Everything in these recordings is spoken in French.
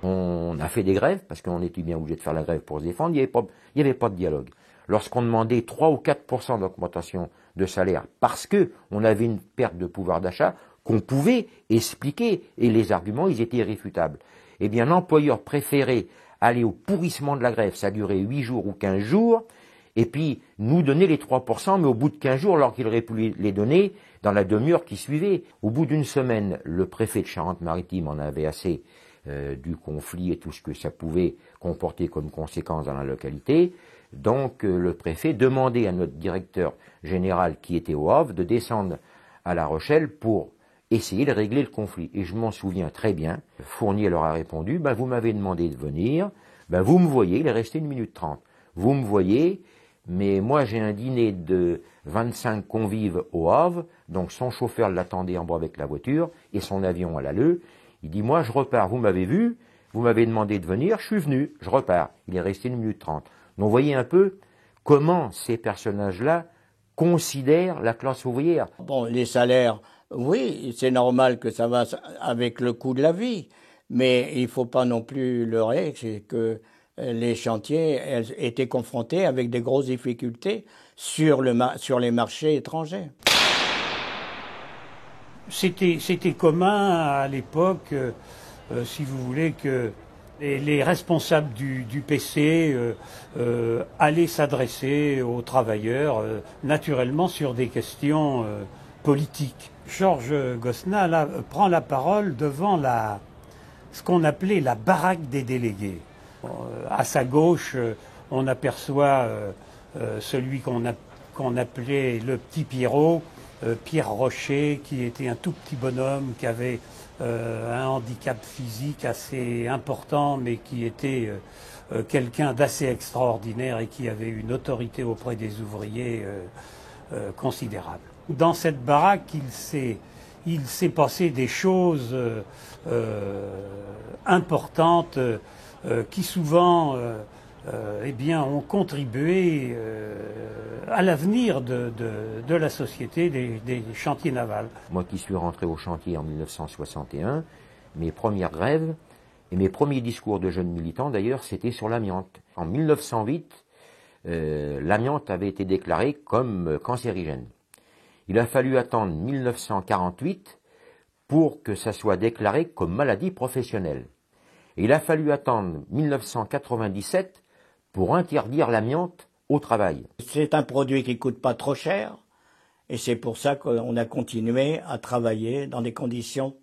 On a fait des grèves, parce qu'on était bien obligé de faire la grève pour se défendre, il n'y avait pas de dialogue. Lorsqu'on demandait 3 ou 4% d'augmentation de salaire, parce qu'on avait une perte de pouvoir d'achat, qu'on pouvait expliquer, et les arguments, ils étaient irréfutables. Eh bien, l'employeur préférait aller au pourrissement de la grève, ça durait 8 jours ou 15 jours, et puis nous donner les 3%, mais au bout de 15 jours, alors qu'il aurait pu les donner dans la demi-heure qui suivait. Au bout d'une semaine, le préfet de Charente-Maritime en avait assez du conflit et tout ce que ça pouvait comporter comme conséquence dans la localité. Donc le préfet demandait à notre directeur général qui était au Havre de descendre à La Rochelle pour essayer de régler le conflit. Et je m'en souviens très bien. Fournier leur a répondu, vous m'avez demandé de venir, vous me voyez, il est resté 1 minute 30. Vous me voyez, mais moi j'ai un dîner de 25 convives au Havre, donc son chauffeur l'attendait en bas avec la voiture et son avion à l'alleu. Il dit, moi je repars, vous m'avez vu, vous m'avez demandé de venir, je suis venu, je repars. Il est resté 1 minute 30. Donc vous voyez un peu comment ces personnages-là considèrent la classe ouvrière. Bon, les salaires, oui, c'est normal que ça va avec le coût de la vie, mais il ne faut pas non plus leurrer, c'est que les chantiers étaient confrontés avec des grosses difficultés sur les marchés étrangers. C'était commun à l'époque, si vous voulez, que les responsables du PC allaient s'adresser aux travailleurs, naturellement sur des questions politiques. Georges Gosselin là, prend la parole devant ce qu'on appelait la baraque des délégués. À sa gauche, on aperçoit celui qu'on appelait le petit Pierrot, Pierre Rocher, qui était un tout petit bonhomme, qui avait un handicap physique assez important, mais qui était quelqu'un d'assez extraordinaire et qui avait une autorité auprès des ouvriers considérable. Dans cette baraque, il s'est passé des choses importantes qui souvent ont contribué à l'avenir de la société des chantiers navals. Moi qui suis rentré au chantier en 1961, mes premières grèves et mes premiers discours de jeunes militants d'ailleurs, c'était sur l'amiante. En 1908, l'amiante avait été déclarée comme cancérigène. Il a fallu attendre 1948 pour que ça soit déclaré comme maladie professionnelle. Et il a fallu attendre 1997 pour interdire l'amiante au travail. C'est un produit qui ne coûte pas trop cher, et c'est pour ça qu'on a continué à travailler dans des conditions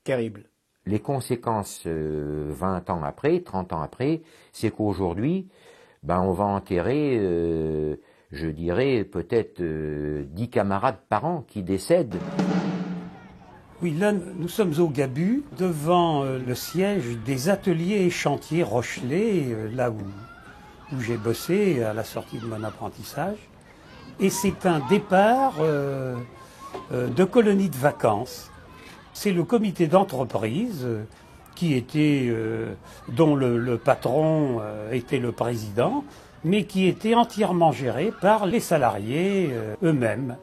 terribles. Les conséquences 20 ans après, 30 ans après, c'est qu'aujourd'hui, on va enterrer, je dirais, peut-être 10 camarades par an qui décèdent. Oui, là, nous sommes au Gabu, devant le siège des ateliers et chantiers Rochelet, là où j'ai bossé à la sortie de mon apprentissage. Et c'est un départ de colonie de vacances. C'est le comité d'entreprise dont le patron était le président, mais qui était entièrement géré par les salariés eux-mêmes.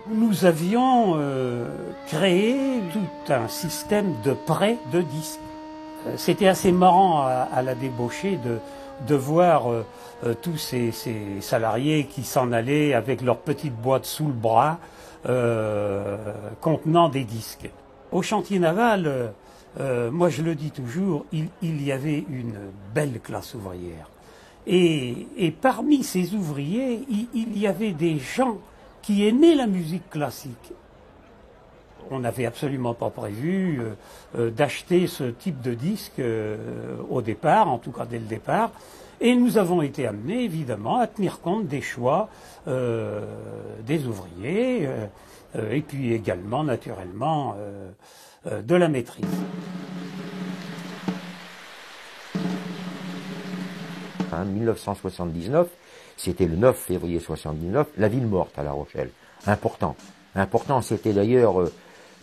Nous avions créé tout un système de prêt de disques. C'était assez marrant à la débauchée de voir tous ces salariés qui s'en allaient avec leurs petites boîtes sous le bras contenant des disques. Au chantier naval, moi je le dis toujours, il y avait une belle classe ouvrière. Et parmi ces ouvriers, il y avait des gens qui aimaient la musique classique. On n'avait absolument pas prévu d'acheter ce type de disque au départ, en tout cas dès le départ, et nous avons été amenés évidemment à tenir compte des choix des ouvriers et puis également naturellement de la maîtrise. En 1979, c'était le 9 février 1979, la ville morte à La Rochelle. Important. Important, c'était d'ailleurs,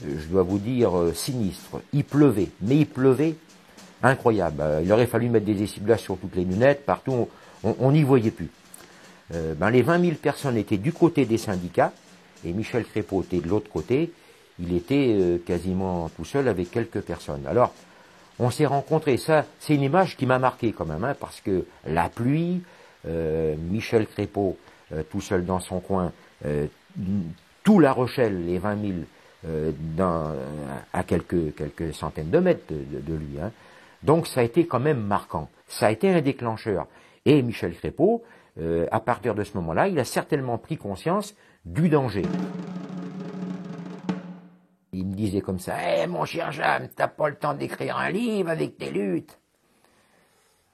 je dois vous dire, sinistre. Il pleuvait, mais il pleuvait incroyable. Il aurait fallu mettre des essuie-glaces sur toutes les lunettes, partout, on n'y voyait plus. Les 20 000 personnes étaient du côté des syndicats, et Michel Crépeau était de l'autre côté. Il était quasiment tout seul avec quelques personnes. Alors, On s'est rencontrés, ça, c'est une image qui m'a marqué quand même, hein, parce que la pluie, Michel Crépeau, tout seul dans son coin, tout La Rochelle, les 20 000, à quelques centaines de mètres de lui. Hein. Donc ça a été quand même marquant. Ça a été un déclencheur. Et Michel Crépeau, à partir de ce moment-là, il a certainement pris conscience du danger. Il me disait comme ça, hey, mon cher Jeanne, t'as pas le temps d'écrire un livre avec tes luttes.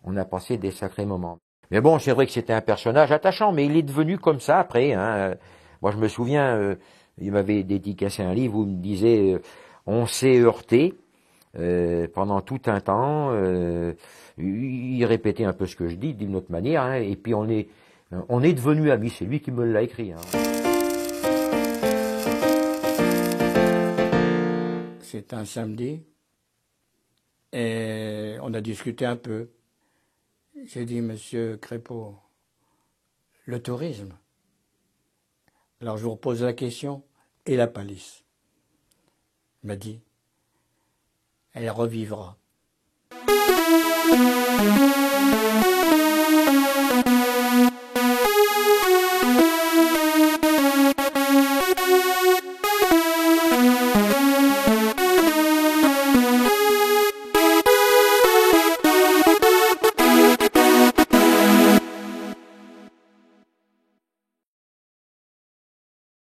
On a passé des sacrés moments. Mais bon, c'est vrai que c'était un personnage attachant, mais il est devenu comme ça après. Hein. Moi, je me souviens, il m'avait dédicacé un livre où il me disait, on s'est heurté pendant tout un temps. Il répétait un peu ce que je dis d'une autre manière, hein, et puis on est devenus amis. C'est lui qui me l'a écrit. Hein. C'est un samedi, et on a discuté un peu. J'ai dit, Monsieur Crépeau, le tourisme. Alors je vous repose la question, et la palisse? Il m'a dit, elle revivra.